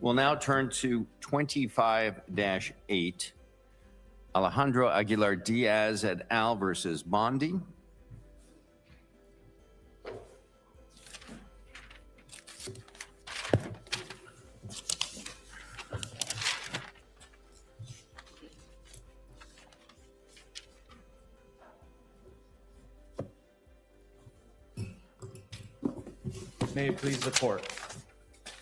We'll now turn to 25-8, Alejandro Aguilar Diaz et al. Versus Bondi. May it please the court.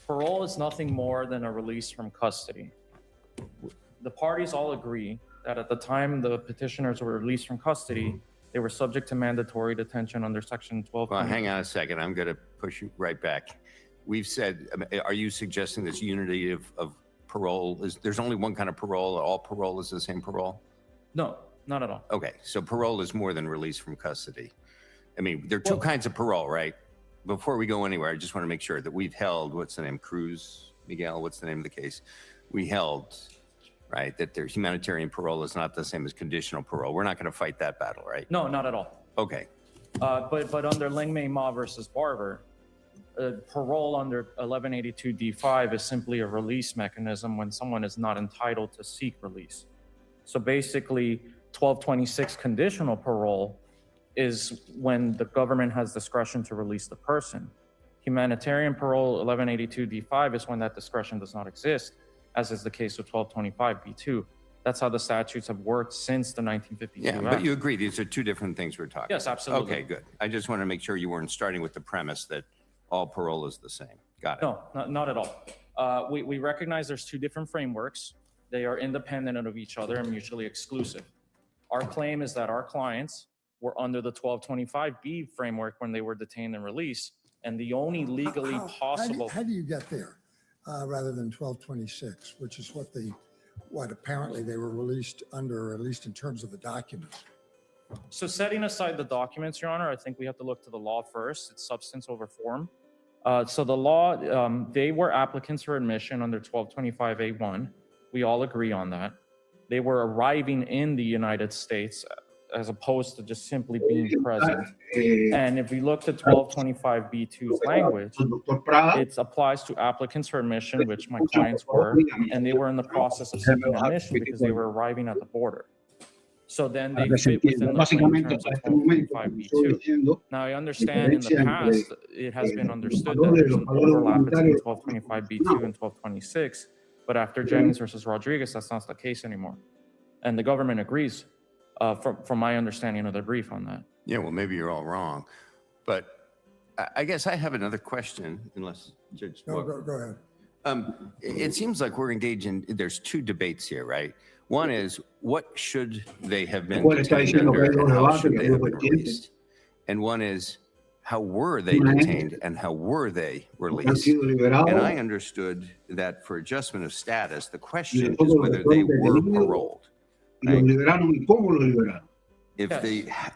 Parole is nothing more than a release from custody. The parties all agree that at the time the petitioners were released from custody, they were subject to mandatory detention under section 12. Well, hang on a second. I'm going to push you right back. We've said, are you suggesting this unity of parole is, there's only one kind of parole, all parole is the same parole? No, not at all. Okay, so parole is more than release from custody. I mean, there are two kinds of parole, right? Before we go anywhere, I just want to make sure that we've held, what's the name, Cruz, Miguel, what's the name of the case? We held, right, that there's humanitarian parole is not the same as conditional parole. We're not going to fight that battle, right? No, not at all. Okay. But under Lengmei Ma versus Barber, parole under 1182 D5 is simply a release mechanism when someone is not entitled to seek release. So basically, 1226 conditional parole is when the government has discretion to release the person. Humanitarian parole 1182 D5 is when that discretion does not exist, as is the case with 1225 B2. That's how the statutes have worked since the 1952 Yeah, but you agree these are two different things we're talking about. Yes, absolutely. Okay, good. I just want to make sure you weren't starting with the premise that all parole is the same. Got it. No, not at all. We recognize there's two different frameworks. They are independent of each other and mutually exclusive. Our claim is that our clients were under the 1225B framework when they were detained and released, and the only legally possible. How do you get there rather than 1226, which is what apparently they were released under, at least in terms of the documents? So setting aside the documents, Your Honor, I think we have to look to the law first. It's substance over form. So the law, they were applicants for admission under 1225A1. We all agree on that. They were arriving in the United States as opposed to just simply being present. And if we look at 1225B2's language, it applies to applicants for admission, which my clients were, and they were in the process of seeking admission because they were arriving at the border. So then they fit within the terms of 1225B2. Now, I understand in the past, it has been understood that there's an overlap between 1225B2 and 1226, but after Jennings versus Rodriguez, that's not the case anymore. And the government agrees. From my understanding of the brief on that. Yeah, well, maybe you're all wrong. But I guess I have another question, unless Judge... No, go ahead. It seems like we're engaged in, there's two debates here, right? One is, what should they have been detained under and how should they have been released? And one is, how were they detained and how were they released? And I understood that for adjustment of status, the question is whether they were paroled. Right? If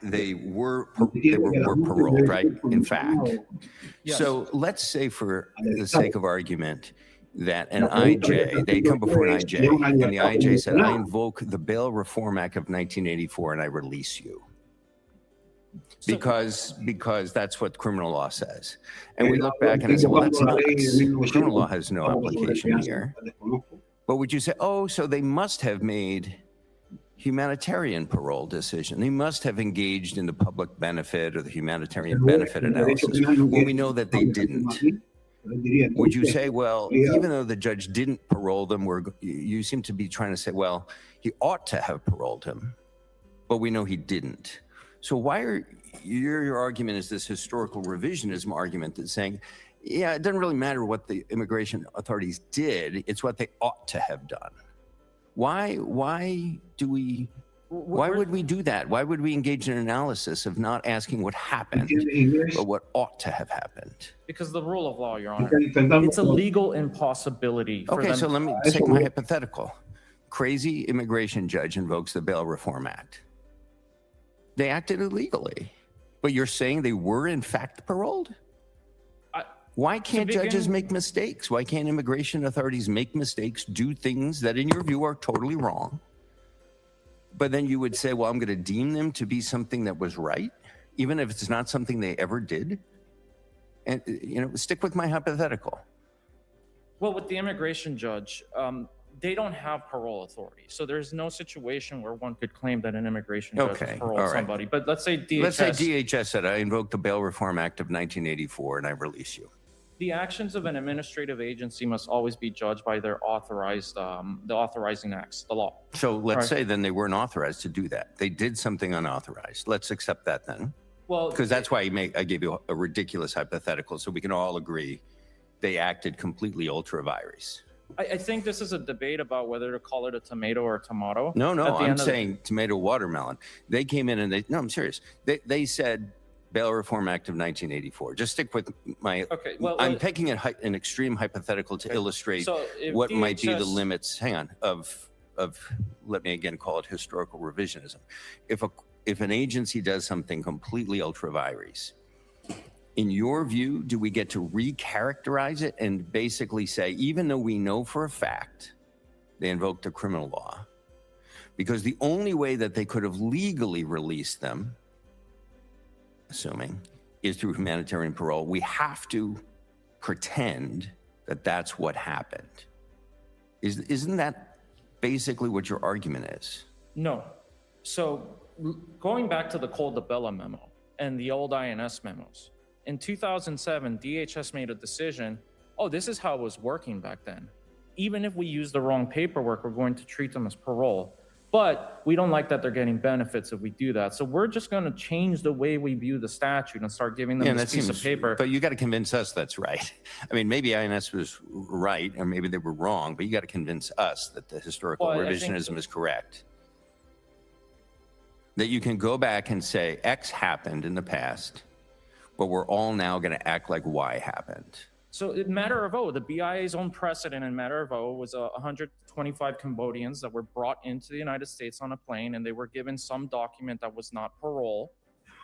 they were paroled, right? In fact. Yes. So let's say for the sake of argument that an IJ, they come before an IJ, and the IJ said, I invoke the Bail Reform Act of 1984 and I release you. Because that's what criminal law says. And we look back and I say, well, that's nuts. Criminal law has no application here. But would you say, oh, so they must have made humanitarian parole decision. They must have engaged in the public benefit or the humanitarian benefit analysis. Well, we know that they didn't. Would you say, well, even though the judge didn't parole them, you seem to be trying to say, well, he ought to have paroled him, but we know he didn't. So why are your argument is this historical revisionism argument that's saying, yeah, it doesn't really matter what the immigration authorities did, it's what they ought to have done. Why would we do that? Why would we engage in an analysis of not asking what happened, but what ought to have happened? Because the rule of law, Your Honor, it's a legal impossibility. Okay, so let me take my hypothetical. Crazy immigration judge invokes the Bail Reform Act. They acted illegally, but you're saying they were in fact paroled? Why can't judges make mistakes? Why can't immigration authorities make mistakes, do things that in your view are totally wrong? But then you would say, well, I'm going to deem them to be something that was right, even if it's not something they ever did. And, stick with my hypothetical. Well, with the immigration judge, they don't have parole authority. So there's no situation where one could claim that an immigration judge Okay, has paroled all right. somebody. But let's say DHS. Let's say DHS said, I invoke the Bail Reform Act of 1984 and I release you. The actions of an administrative agency must always be judged by their authorized, the authorizing acts, the law. So let's Right. say then they weren't authorized to do that. They did something unauthorized. Let's accept that then. Well, Because that's why I gave you a ridiculous hypothetical, so we can all agree they acted completely ultra vires. I think this is a debate about whether to call it a tomato or a tomato. No, At the I'm end of the- saying tomato watermelon. They came in and I'm serious. They said Bail Reform Act of 1984. Just stick with my, Okay, well, I'm picking an extreme hypothetical to illustrate So if what might be the DHS limits, hang on, of, let me again call it historical revisionism. If an agency does something completely ultra vires, in your view, do we get to recharacterize it and basically say, even though we know for a fact they invoked a criminal law, because the only way that they could have legally released them, assuming, is through humanitarian parole, we have to pretend that that's what happened. Isn't that basically what your argument is? No. So going back to the Cole de Bella memo and the old INS memos, in 2007, DHS made a decision, oh, this is how it was working back then. Even if we use the wrong paperwork, we're going to treat them as parole. But we don't like that they're getting benefits if we do that. So we're just going to change the way we view the statute and start giving them this piece of paper. But you got to convince us that's right. I mean, maybe INS was right, or maybe they were wrong, but you got to convince us that the historical Well, I revisionism think- is correct. That you can go back and say X happened in the past, but we're all now going to act like Y happened. So in matter of O, the BIA's own precedent in matter of O was 125 Cambodians that were brought into the United States on a plane, and they were given some document that was not parole,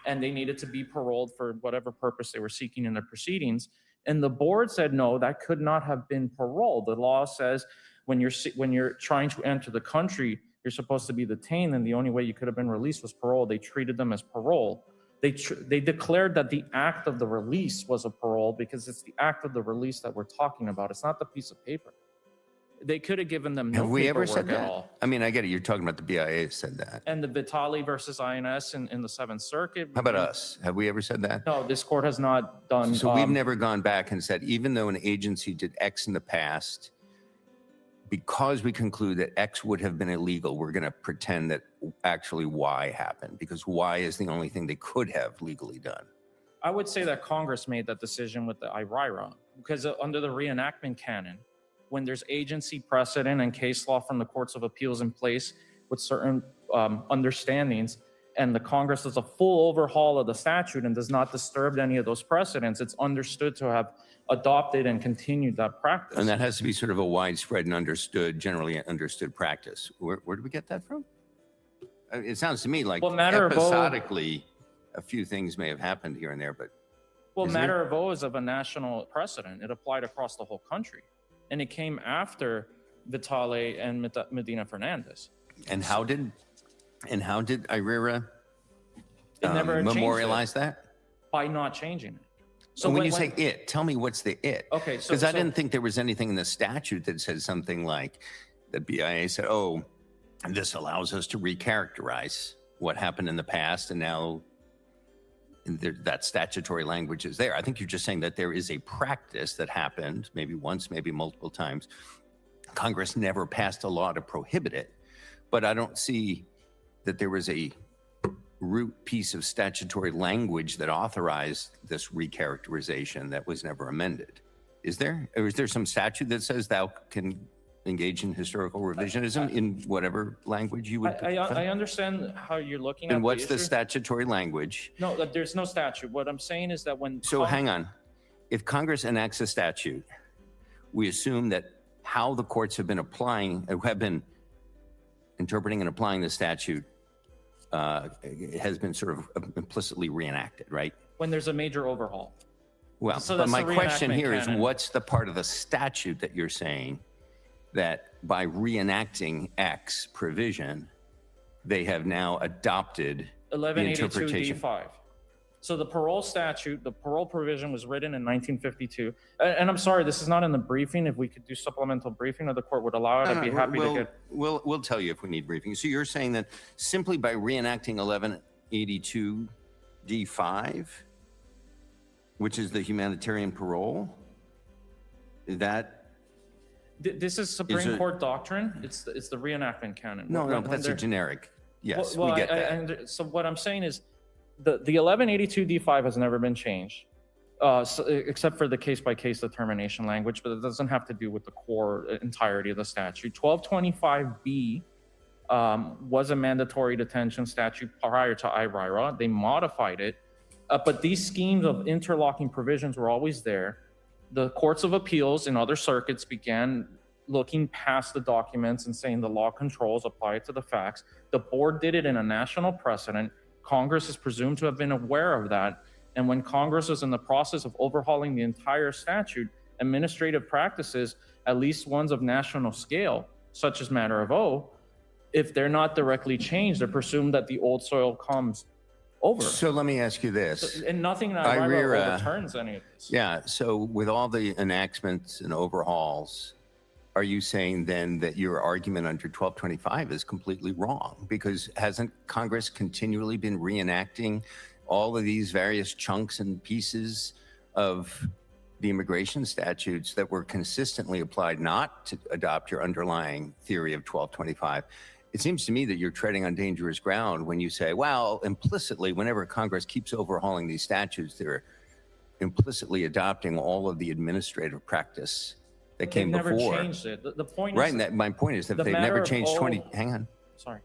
and they needed to be paroled for whatever purpose they were seeking in their proceedings. And the board said, no, that could not have been parole. The law says when you're trying to enter the country, you're supposed to be detained, and the only way you could have been released was parole. They treated them as parole. They declared that the act of the release was a parole because it's the act of the release that we're talking about. It's not the piece of paper. They could have given them no Have we ever paperwork said at that? all. I mean, I get it. You're talking about the BIA said that. And the Vitali versus INS in the Seventh Circuit. How about us? Have we ever said that? No, this court has not done. So we've never gone back and said, even though an agency did X in the past, because we conclude that X would have been illegal, we're going to pretend that actually Y happened, because Y is the only thing they could have legally done. I would say that Congress made that decision with the IRIRA, because under the reenactment canon, when there's agency precedent and case law from the courts of appeals in place with certain understandings, and the Congress does a full overhaul of the statute and does not disturb any of those precedents, it's understood to have adopted and continued that practice. And that has to be sort of a widespread and understood, generally understood practice. Where do we get that from? It sounds to me like Well, matter of O- episodically, a few things may have happened here and there, but Well, Is matter of O is of a national precedent. It applied across the whole country. And it came after Vitale and Medina Fernandez. and how did IRIRA It never changed memorialize that? by not changing it. So when you say it, tell me what's the it? Okay, so- Because I so- didn't think there was anything in the statute that said something like the BIA said, oh, this allows us to recharacterize what happened in the past, and now that statutory language is there. I think you're just saying that there is a practice that happened maybe once, maybe multiple times. Congress never passed a law to prohibit it, but I don't see that there was a root piece of statutory language that authorized this recharacterization that was never amended. Is there? Or is there some statute that says thou can engage in historical revisionism in whatever language you would? I understand how you're looking at And what's the issue. statutory language? No, there's no statute. What I'm saying is that when So hang on. If Congress enacts a statute, we assume that how the courts have been interpreting and applying the statute has been sort of implicitly reenacted, right? when there's a major overhaul. Well, So but that's my the question reenactment here is, canon. what's the part of the statute that you're saying that by reenacting X provision, they have now adopted the interpretation? 1182 D5. So the parole statute, the parole provision was written in 1952. And I'm sorry, this is not in the briefing. If we could do supplemental briefing or the court would allow it, I'd be happy to get. We'll tell you if we need briefing. So you're saying that simply by reenacting 1182 D5, which is the humanitarian parole, that This is Supreme Court doctrine. It's the reenactment canon. no, but that's a generic. Yes, Well, we get that. and so what I'm saying is the 1182 D5 has never been changed, except for the case-by-case determination language, but it doesn't have to do with the core entirety of the statute. 1225B was a mandatory detention statute prior to IRIRA. They modified it, but these schemes of interlocking provisions were always there. The courts of appeals in other circuits began looking past the documents and saying the law controls apply it to the facts. The board did it in a national precedent. Congress is presumed to have been aware of that. And when Congress was in the process of overhauling the entire statute, administrative practices, at least ones of national scale, such as matter of O, if they're not directly changed, they're presumed that the old soil comes over. So let me ask you this. And nothing in IRIRA overturns any of this. Yeah, so with all the enactments and overhauls, are you saying then that your argument under 1225 is completely wrong? Because hasn't Congress continually been reenacting all of these various chunks and pieces of the immigration statutes that were consistently applied not to adopt your underlying theory of 1225? It seems to me that you're treading on dangerous ground when you say, well, implicitly, whenever Congress keeps overhauling these statutes, they're implicitly adopting all of the administrative practice that came before. They've never changed it. The point is, right, and my point is that the they've never matter of changed O- 20, hang on. Sorry.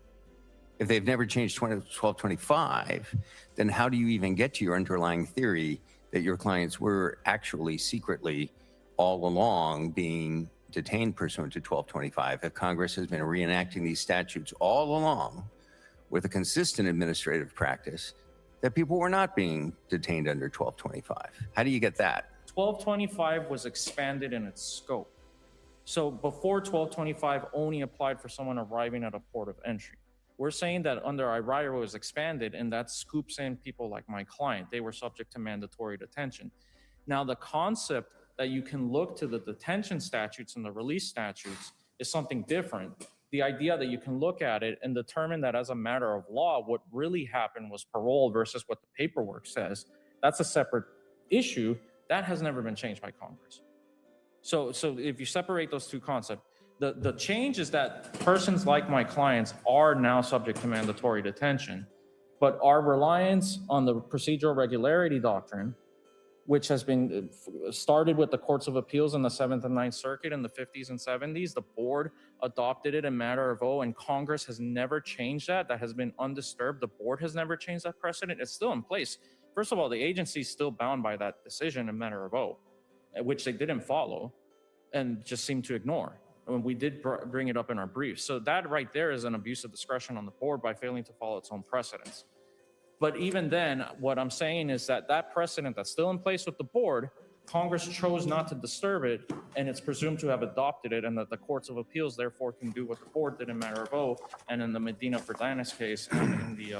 If they've never changed 1225, then how do you even get to your underlying theory that your clients were actually secretly all along being detained pursuant to 1225 if Congress has been reenacting these statutes all along with a consistent administrative practice that people were not being detained under 1225? How do you get that? 1225 was expanded in its scope. So before 1225 only applied for someone arriving at a port of entry. We're saying that under IRIRA was expanded, and that scoops in people like my client. They were subject to mandatory detention. Now, the concept that you can look to the detention statutes and the release statutes is something different. The idea that you can look at it and determine that as a matter of law, what really happened was parole versus what the paperwork says, that's a separate issue. That has never been changed by Congress. So if you separate those two concepts, the change is that persons like my clients are now subject to mandatory detention, but our reliance on the procedural regularity doctrine, which has been started with the courts of appeals in the 7th and 9th Circuit in the 50s and 70s, the board adopted it in matter of O, and Congress has never changed that. That has been undisturbed. The board has never changed that precedent. It's still in place. First of all, the agency is still bound by that decision in matter of O, which they didn't follow and just seemed to ignore. And we did bring it up in our brief. So that right there is an abuse of discretion on the board by failing to follow its own precedents. But even then, what I'm saying is that that precedent that's still in place with the board, Congress chose not to disturb it, and it's presumed to have adopted it, and that the courts of appeals therefore can do what the board did in matter of O, and in the Medina Ferdanis case, and in the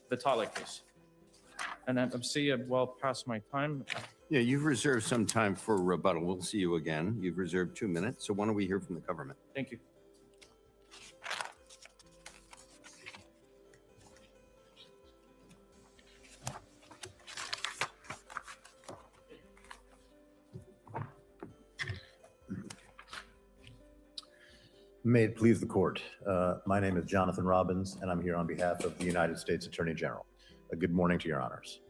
Vitale case. And I'm seeing I'm well past my time. Yeah, you've reserved some time for rebuttal. We'll see you again. You've reserved 2 minutes. So why don't we hear from the government? Thank you. May it please the court. My name is Jonathan Robbins, and I'm here on behalf of the United States Attorney General. Good morning to your honors.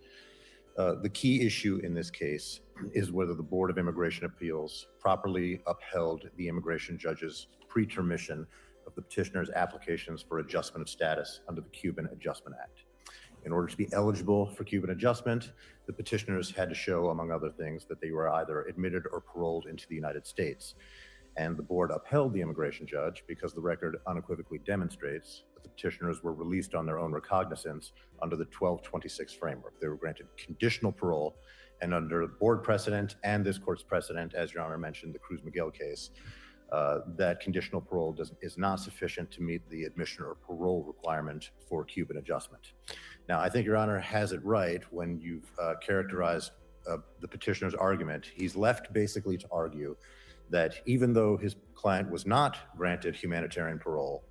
The key issue in this case is whether the Board of Immigration Appeals properly upheld the immigration judge's pretermission of the petitioner's applications for adjustment of status under the Cuban Adjustment Act. In order to be eligible for Cuban adjustment, the petitioners had to show, among other things, that they were either admitted or paroled into the United States. And the board upheld the immigration judge because the record unequivocally demonstrates that the petitioners were released on their own recognizance under the 1226 framework. They were granted conditional parole, and under board precedent and this court's precedent, as your honor mentioned, the Cruz Miguel case, that conditional parole is not sufficient to meet the admission or parole requirement for Cuban adjustment. Now, I think Your Honor has it right when you've characterized the petitioner's argument. He's left basically to argue that even though his client was not granted humanitarian parole,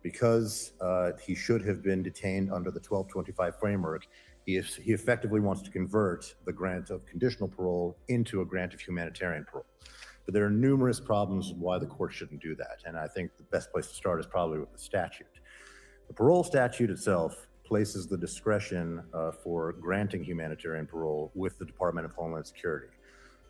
because he should have been detained under the 1225 framework, he effectively wants to convert the grant of conditional parole into a grant of humanitarian parole. But there are numerous problems why the court shouldn't do that. And I think the best place to start is probably with the statute. The parole statute itself places the discretion for granting humanitarian parole with the Department of Homeland Security.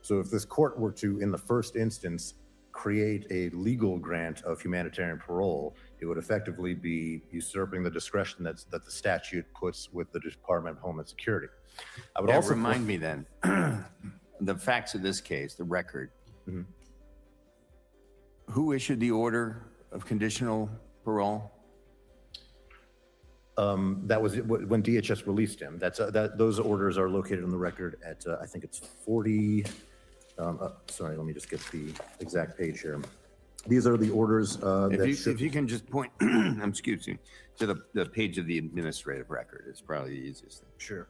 So if this court were to, in the first instance, create a legal grant of humanitarian parole, it would effectively be usurping the discretion that the statute puts with the Department of Homeland Security. I would also remind me then, the facts of this case, the record. Mm-hmm. Who issued the order of conditional parole? That was when DHS released him. Those orders are located on the record at I think it's 40. Sorry, let me just get the exact page here. These are the orders. If you can just point, excuse me, to the page of the administrative record, it's probably the easiest thing. Sure.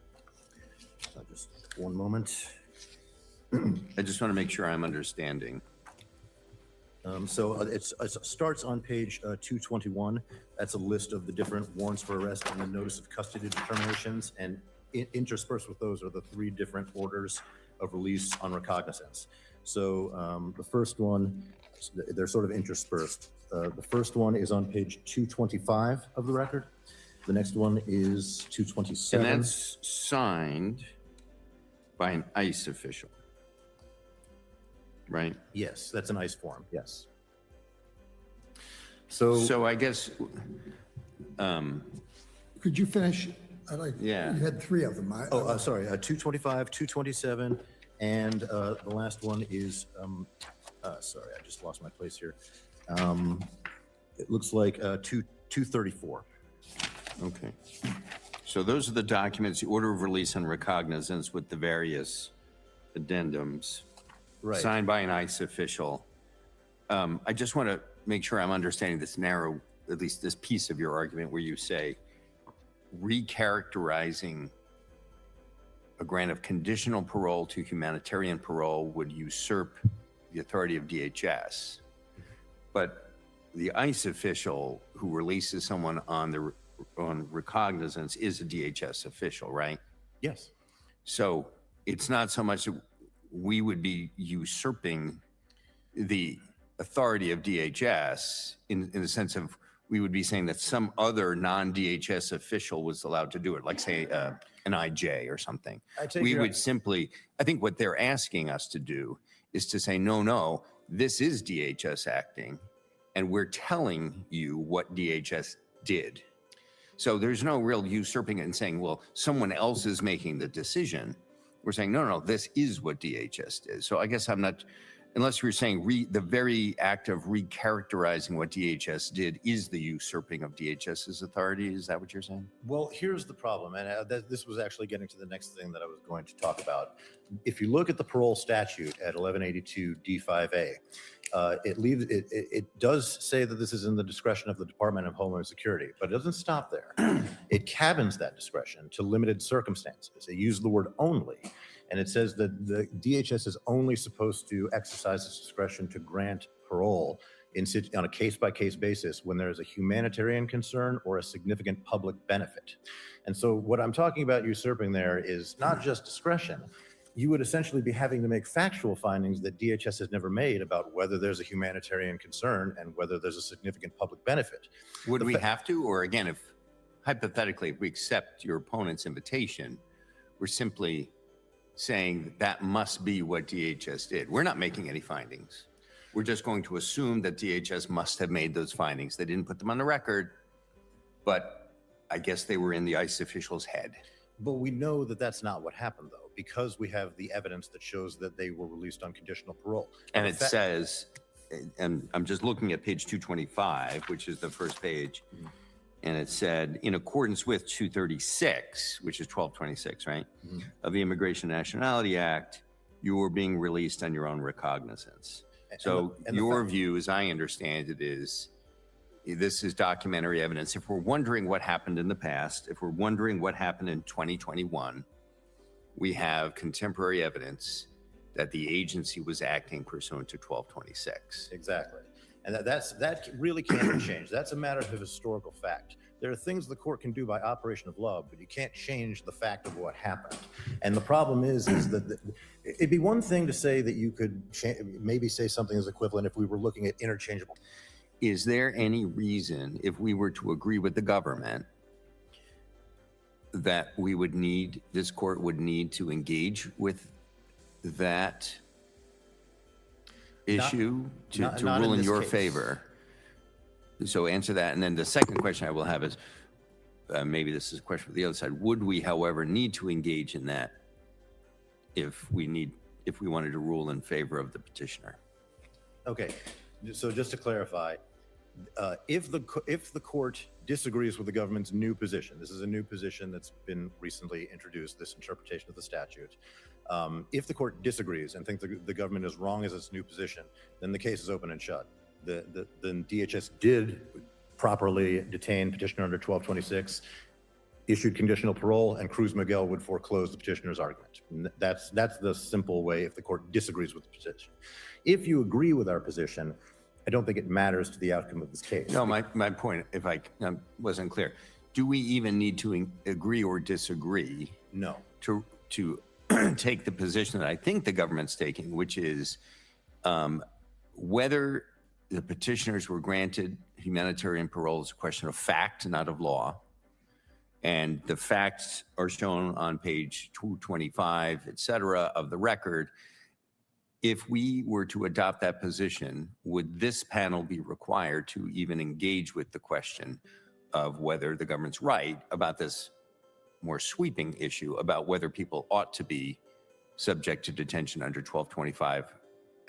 Just one moment. I just want to make sure I'm understanding. So it starts on page 221. That's a list of the different warrants for arrest and the notice of custody determinations, and interspersed with those are the 3 different orders of release on recognizance. So the first one, they're sort of interspersed. The first one is on page 225 of the record. The next one is 227. And that's signed by an ICE official, right? Yes, that's an ICE form, yes. So I guess, Could you finish? Yeah. You had 3 of them. Sorry, 225, 227, and the last one is, sorry, I just lost my place here. It looks like 234. okay. So those are the documents, the order of release and recognizance with the various addendums. Right. Signed by an ICE official. I just want to make sure I'm understanding this narrow, at least this piece of your argument where you say recharacterizing a grant of conditional parole to humanitarian parole would usurp the authority of DHS. But the ICE official who releases someone on recognizance is a DHS official, right? Yes. So it's not so much that we would be usurping the authority of DHS in the sense of we would be saying that some other non-DHS official was allowed to do it, like say an IJ or something. We would simply, I think what they're asking us to do is to say, no, this is DHS acting, and we're telling you what DHS did. So there's no real usurping it and saying, well, someone else is making the decision. We're saying, no, this is what DHS did. So I guess I'm not, unless you're saying the very act of recharacterizing what DHS did is the usurping of DHS's authority. Is that what you're saying? Well, here's the problem, and this was actually getting to the next thing that I was going to talk about. If you look at the parole statute at 1182 D5A, it does say that this is in the discretion of the Department of Homeland Security, but it doesn't stop there. It cabins that discretion to limited circumstances. It uses the word only, and it says that the DHS is only supposed to exercise its discretion to grant parole on a case-by-case basis when there is a humanitarian concern or a significant public benefit. And so what I'm talking about usurping there is not just discretion. You would essentially be having to make factual findings that DHS has never made about whether there's a humanitarian concern and whether there's a significant public benefit. Would we have to? Or again, if hypothetically, if we accept your opponent's invitation, we're simply saying that must be what DHS did. We're not making any findings. We're just going to assume that DHS must have made those findings. They didn't put them on the record, but I guess they were in the ICE official's head. But we know that that's not what happened, though, because we have the evidence that shows that they were released on conditional parole. And it says, and I'm just looking at page 225, which is the first page, and it said, in accordance with 236, which is 1226, right, of the Immigration and Nationality Act, you were being released on your own recognizance. So and the your fact- view, as I understand it, is this is documentary evidence. If we're wondering what happened in the past, if we're wondering what happened in 2021, we have contemporary evidence that the agency was acting pursuant to 1226. Exactly. And that really can't be changed. That's a matter of historical fact. There are things the court can do by operation of law, but you can't change the fact of what happened. And the problem is that it'd be one thing to say that you could maybe say something is equivalent if we were looking at interchangeable. Is there any reason, if we were to agree with the government, that this court would need to engage with that issue not to in rule in this your case. favor? So answer that. And then the second question I will have is, maybe this is a question for the other side. Would we, however, need to engage in that if we wanted to rule in favor of the petitioner? Okay, so just to clarify, if the court disagrees with the government's new position, this is a new position that's been recently introduced, this interpretation of the statute. If the court disagrees and thinks the government is wrong as its new position, then the case is open and shut. The DHS did properly detain petitioner under 1226, issued conditional parole, and Cruz Miguel would foreclose the petitioner's argument. And that's the simple way if the court disagrees with the position. If you agree with our position, I don't think it matters to the outcome of this case. No, my point, if I wasn't clear, do we even need to agree or disagree No. to take the position that I think the government's taking, which is whether the petitioners were granted humanitarian parole is a question of fact, not of law. And the facts are shown on page 225, et cetera, of the record. If we were to adopt that position, would this panel be required to even engage with the question of whether the government's right about this more sweeping issue about whether people ought to be subject to detention under 1225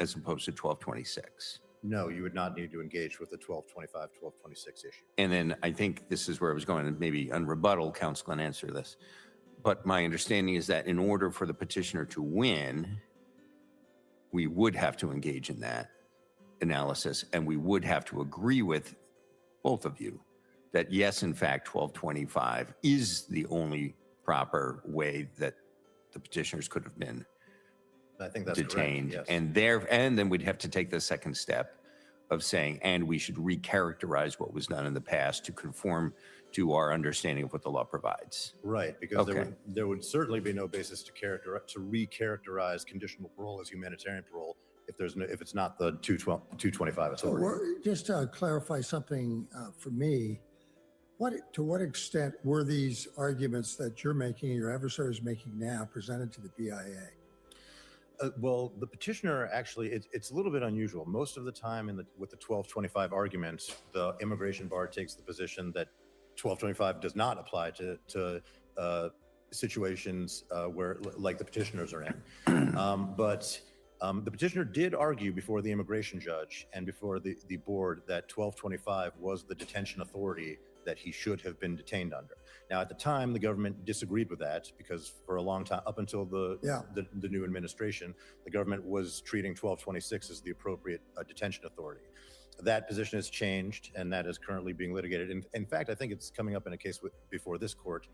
as opposed to 1226? No, you would not need to engage with the 1225, 1226 issue. And then I think this is where I was going, and maybe on rebuttal, counsel can answer this. But my understanding is that in order for the petitioner to win, we would have to engage in that analysis, and we would have to agree with both of you that yes, in fact, 1225 is the only proper way that the petitioners could have been I think that's detained. correct, yes. And then we'd have to take the second step of saying, and we should recharacterize what was done in the past to conform to our understanding of what the law provides. Right, because Okay. there would certainly be no basis to recharacterize conditional parole as humanitarian parole if it's not the 225 authority. Just to clarify something for me, to what extent were these arguments that you're making, your adversary is making now, presented to the BIA? Well, the petitioner actually, it's a little bit unusual. Most of the time with the 1225 argument, the immigration bar takes the position that 1225 does not apply to situations where, like the petitioners are in. But the petitioner did argue before the immigration judge and before the board that 1225 was the detention authority that he should have been detained under. Now, at the time, the government disagreed with that because for a long time, up until the new administration, the government was treating 1226 as the appropriate detention authority. That position has changed, and that is currently being litigated. In fact, I think it's coming up in a case before this court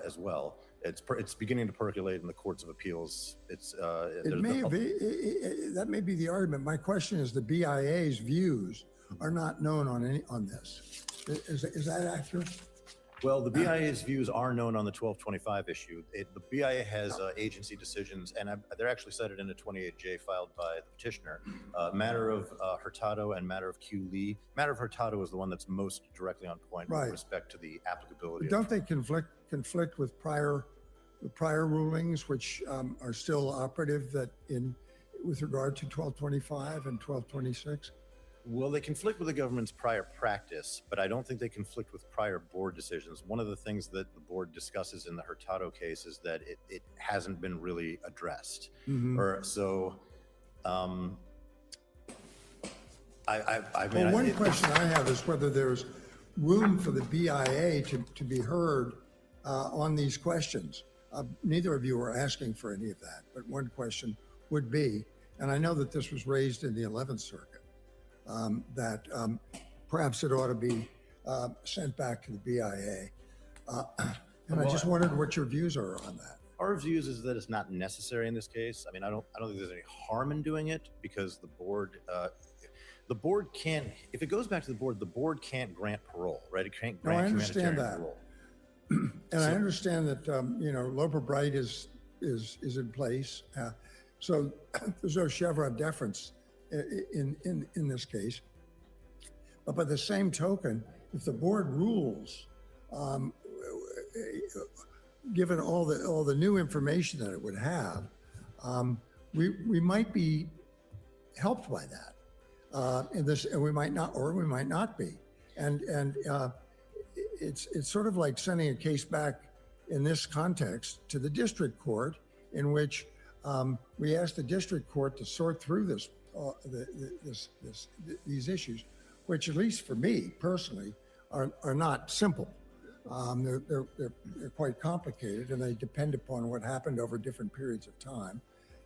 as well. It's beginning to percolate in the courts of appeals. That may be the argument. My question is the BIA's views are not known on this. Is that accurate? Well, the BIA's views are known on the 1225 issue. The BIA has agency decisions, and they're actually cited in a 28J filed by the petitioner. Matter of Hurtado and matter of Q. Lee. Matter of Hurtado is the one that's most directly on point with respect to the applicability. Don't they conflict with prior rulings, which are still operative with regard to 1225 and 1226? Well, they conflict with the government's prior practice, but I don't think they conflict with prior board decisions. One of the things that the board discusses in the Hurtado case is that it hasn't been really addressed. Mm-hmm. One question I have is whether there's room for the BIA to be heard on these questions. Neither of you are asking for any of that, but one question would be, and I know that this was raised in the 11th Circuit, that perhaps it ought to be sent back to the BIA. And I just wondered what your views are on that. Our views is that it's not necessary in this case. I mean, I don't think there's any harm in doing it because the board can't, if it goes back to the board can't grant parole, right? It can't No, I grant understand humanitarian that. parole. And I understand that, Loper Bright is in place. So there's no Chevron deference in this case. But by the same token, if the board rules, given all the new information that it would have, we might be helped by that in this, and we might not be. And it's sort of like sending a case back in this context to the district court, in which we ask the district court to sort through these issues, which, at least for me personally, are not simple. They're quite complicated, and they depend upon what happened over different periods of time,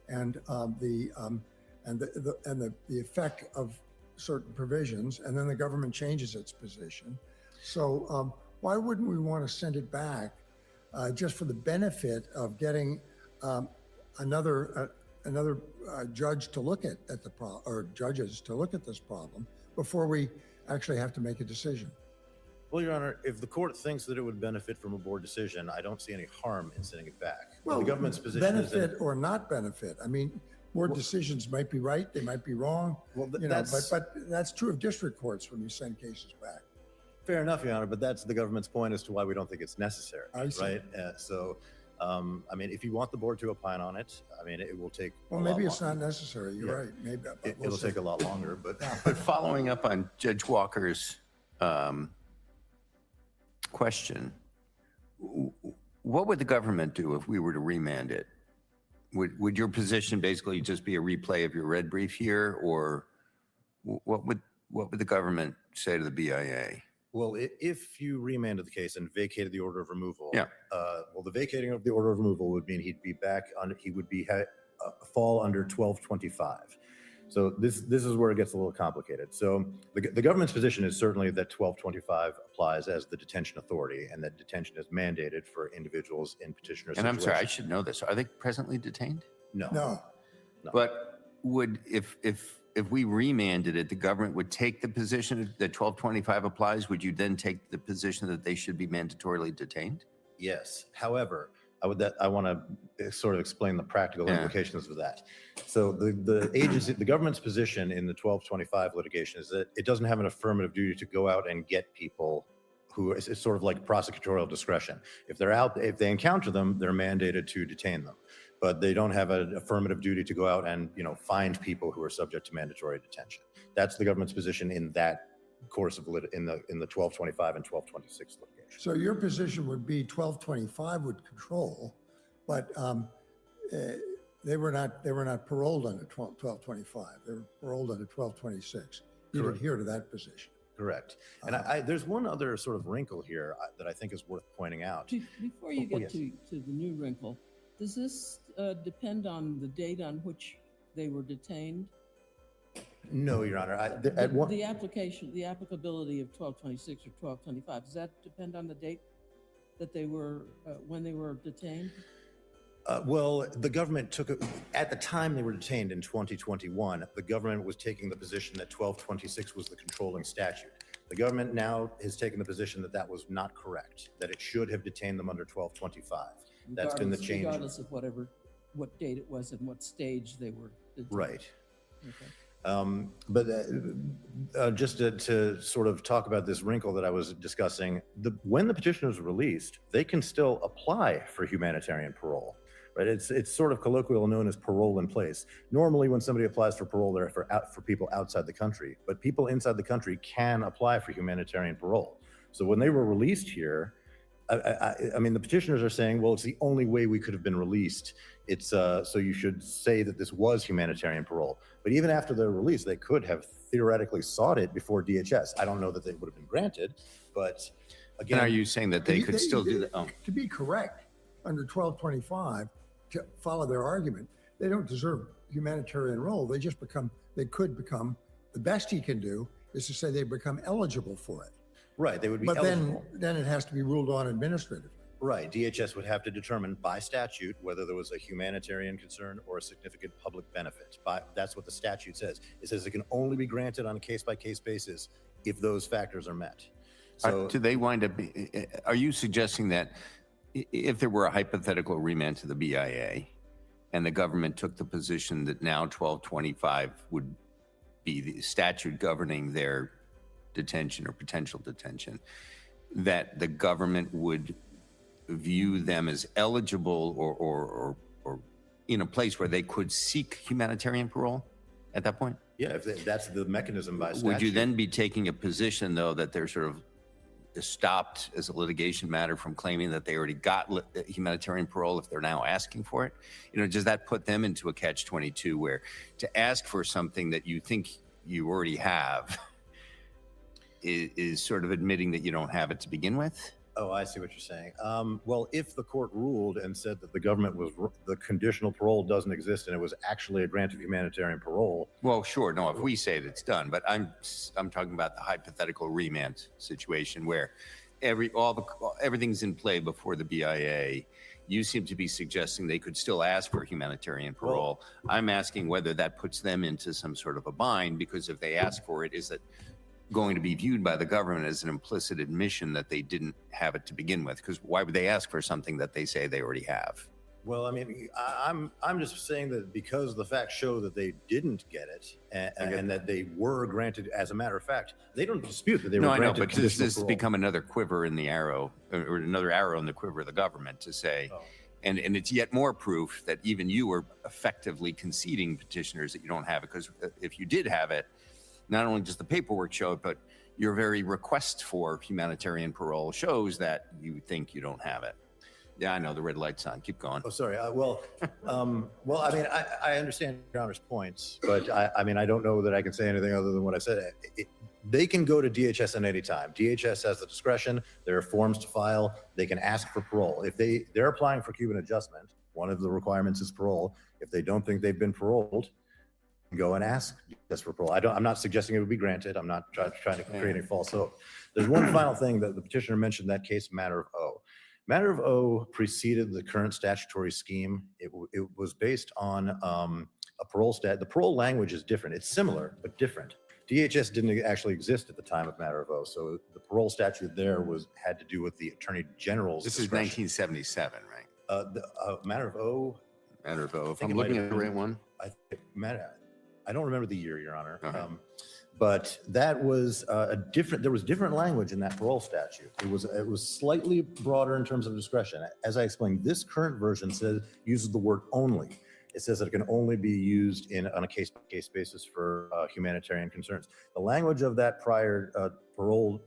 and the effect of certain provisions, and then the government changes its position. So why wouldn't we want to send it back just for the benefit of getting another judge to look at the problem, or judges to look at this problem before we actually have to make a decision? Well, Your Honor, if the court thinks that it would benefit from a board decision, I don't see any harm in sending it back. Well, the government's position is benefit that, or not benefit. I mean, board decisions might be right, they might be wrong. Well, but that's true of district courts when you send cases back. fair enough, Your Honor, but that's the government's point as to why we don't think it's necessary, I see. right? I mean, if you want the board to opine on it, I mean, it will take. Well, maybe it's not necessary. You're right. Maybe It'll take a lot longer, but But following up on Judge Walker's question, what would the government do if we were to remand it? Would your position basically just be a replay of your red brief here, or what would the government say to the BIA? Well, if you remanded the case and vacated the order of removal, Yeah. Well, the vacating of the order of removal would mean he'd be back on. He would be fall under 1225. So this is where it gets a little complicated. So the government's position is certainly that 1225 applies as the detention authority, and that detention is mandated for individuals in petitioner And I'm situations. sorry, I should know this. Are they presently detained? No. No. But would, if we remanded it, the government would take the position that 1225 applies? Would you then take the position that they should be mandatorily detained? Yes. However, I want to sort of explain the practical implications of that. So the agency, the government's position in the 1225 litigation is that it doesn't have an affirmative duty to go out and get people who is sort of like prosecutorial discretion. If they're out, if they encounter them, they're mandated to detain them, but they don't have an affirmative duty to go out and, find people who are subject to mandatory detention. That's the government's position in that course of in the 1225 and 1226 litigation. So your position would be 1225 would control, but they were not paroled under 1225. They were paroled under 1226. You'd Correct. adhere to that position. Correct. And there's one other sort of wrinkle here that I think is worth pointing out. Before you get yes. to the new wrinkle, does this depend on the date on which they were detained? No, Your Honor. The applicability of 1226 or 1225, does that depend on the date that they were, when they were detained? Well, the government at the time they were detained in 2021, the government was taking the position that 1226 was the controlling statute. The government now has taken the position that that was not correct, that it should have detained them under 1225. That's been the change. Regardless of what date it was and what stage they were detained. Right. Okay. But just to sort of talk about this wrinkle that I was discussing, when the petitioner is released, they can still apply for humanitarian parole. Right? It's sort of colloquial known as parole in place. Normally, when somebody applies for parole, they're for people outside the country, but people inside the country can apply for humanitarian parole. So when they were released here, I mean, the petitioners are saying, well, it's the only way we could have been released. It's so you should say that this was humanitarian parole. But even after their release, they could have theoretically sought it before DHS. I don't know that they would have been granted, but again, And are you saying that they could still do that? Oh. To be correct, under 1225, to follow their argument, they don't deserve humanitarian role, they could become, the best he can do is to say they become eligible for it. Right, they would be But eligible. then it has to be ruled on administratively. Right, DHS would have to determine by statute whether there was a humanitarian concern or a significant public benefit. That's what the statute says. It says it can only be granted on a case-by-case basis if those factors are met. So, do they wind up, are you suggesting that if there were a hypothetical remand to the BIA and the government took the position that now 1225 would be the statute governing their detention or potential detention, that the government would view them as eligible or in a place where they could seek humanitarian parole at that point? yeah, if that's the mechanism by statute. Would you then be taking a position, though, that they're sort of stopped as a litigation matter from claiming that they already got humanitarian parole if they're now asking for it? You know, does that put them into a catch-22 where to ask for something that you think you already have is sort of admitting that you don't have it to begin with? Oh, I see what you're saying. Well, if the court ruled and said that the government was, the conditional parole doesn't exist and it was actually a grant of humanitarian parole. Well, sure. No, if we say it, it's done. But I'm talking about the hypothetical remand situation where everything's in play before the BIA. You seem to be suggesting they could still ask for humanitarian parole. I'm asking whether that puts them into some sort of a bind, because if they ask for it, is it going to be viewed by the government as an implicit admission that they didn't have it to begin with? Because why would they ask for something that they say they already have? Well, I mean, I'm just saying that because the facts show that they didn't get it and that they were granted, as a matter of fact, they don't dispute that they were granted. No, I know, but this has parole. become another quiver in the arrow, or another arrow in the quiver of the government to say, and it's yet more proof that even you are effectively conceding petitioners that you don't have it, because if you did have it, not only does the paperwork show it, but your very request for humanitarian parole shows that you think you don't have it. Yeah, I know, the red light's on. Keep going. Oh, sorry. Well, I mean, I understand Your Honor's points, but I mean, I don't know that I can say anything other than what I said. They can go to DHS at any time. DHS has the discretion. There are forms to file. They can ask for parole. If they're applying for Cuban adjustment, one of the requirements is parole. If they don't think they've been paroled, go and ask just for parole. I'm not suggesting it would be granted. I'm not trying to create any false hope. There's one final thing that the petitioner mentioned, that case, matter of O. Matter of O preceded the current statutory scheme. It was based on a parole the parole language is different. It's similar, but different. DHS didn't actually exist at the time of matter of O, so the parole statute there had to do with the Attorney General's This discretion. is 1977, right? The matter of O. Matter of O. If think I'm it looking might at the right one. I don't remember the year, Your Honor. Okay. But that was there was different language in that parole statute. It was slightly broader in terms of discretion. As I explained, this current version uses the word only. It says that it can only be used on a case-by-case basis for humanitarian concerns. The language of that prior parole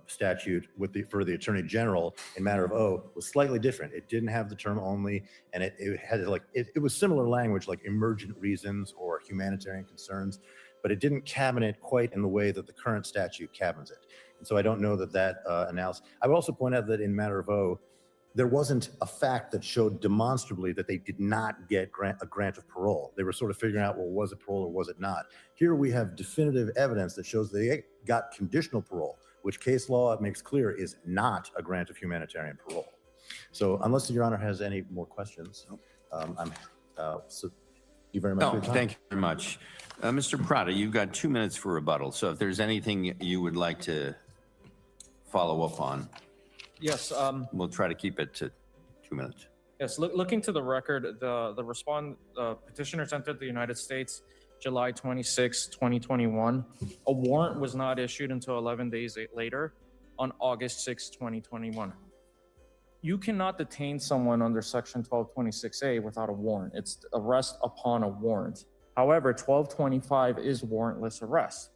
statute for the Attorney General in matter of O was slightly different. It didn't have the term only, and it was similar language like emergent reasons or humanitarian concerns, but it didn't cabinet quite in the way that the current statute cabins it. And so I don't know that analysis. I would also point out that in matter of O, there wasn't a fact that showed demonstrably that they did not get a grant of parole. They were sort of figuring out, well, was it parole or was it not? Here we have definitive evidence that shows they got conditional parole, which case law makes clear is not a grant of humanitarian parole. So unless Your Honor has any more questions, so thank you very much for your time. Thank you very much. Mr. Prada, you've got 2 minutes for rebuttal. So if there's anything you would like to follow up on, Yes. we'll try to keep it to 2 minutes. Yes. Looking to the record, the petitioners entered the United States July 26, 2021. A warrant was not issued until 11 days later on August 6, 2021. You cannot detain someone under Section 1226A without a warrant. It's arrest upon a warrant. However, 1225 is warrantless arrest.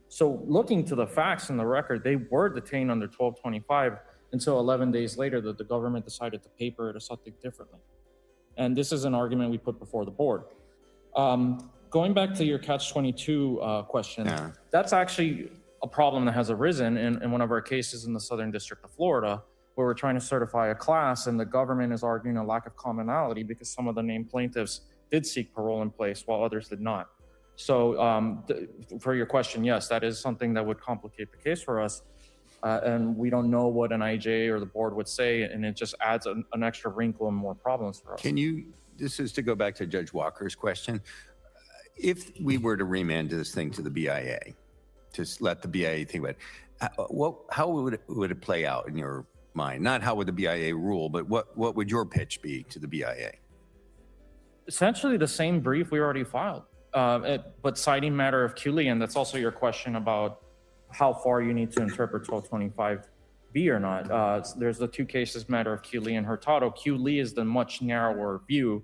So looking to the facts in the record, they were detained under 1225 until 11 days later that the government decided to paper it or something differently. And this is an argument we put before the board. Going back to your catch-22 question, that's actually a problem that has arisen in one of our cases in the Southern District of Florida, where we're trying to certify a class and the government is arguing a lack of commonality because some of the named plaintiffs did seek parole in place while others did not. So for your question, yes, that is something that would complicate the case for us. And we don't know what an IJ or the board would say, and it just adds an extra wrinkle and more problems for us. Can you, this is to go back to Judge Walker's question. If we were to remand this thing to the BIA, to let the BIA think about it, how would it play out in your mind? Not how would the BIA rule, but what would your pitch be to the BIA? Essentially the same brief we already filed, but citing matter of QLE, and that's also your question about how far you need to interpret 1225B or not. There's the two cases, matter of QLE and Hurtado. QLE is the much narrower view,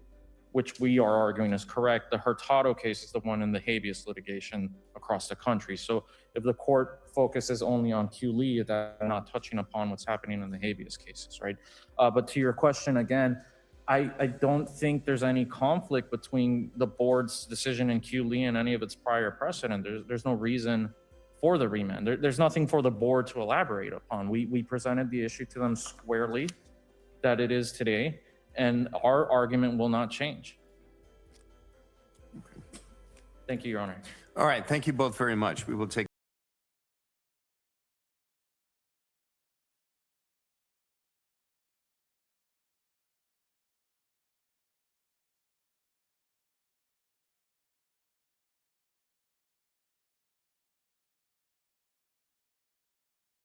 which we are arguing is correct. The Hurtado case is the one in the habeas litigation across the country. So if the court focuses only on QLE, they're not touching upon what's happening in the habeas cases, right? But to your question again, I don't think there's any conflict between the board's decision in QLE and any of its prior precedent. There's no reason for the remand. There's nothing for the board to elaborate upon. We presented the issue to them squarely that it is today, and our argument will not change. Thank you, Your Honor. All right, thank you both very much. We will take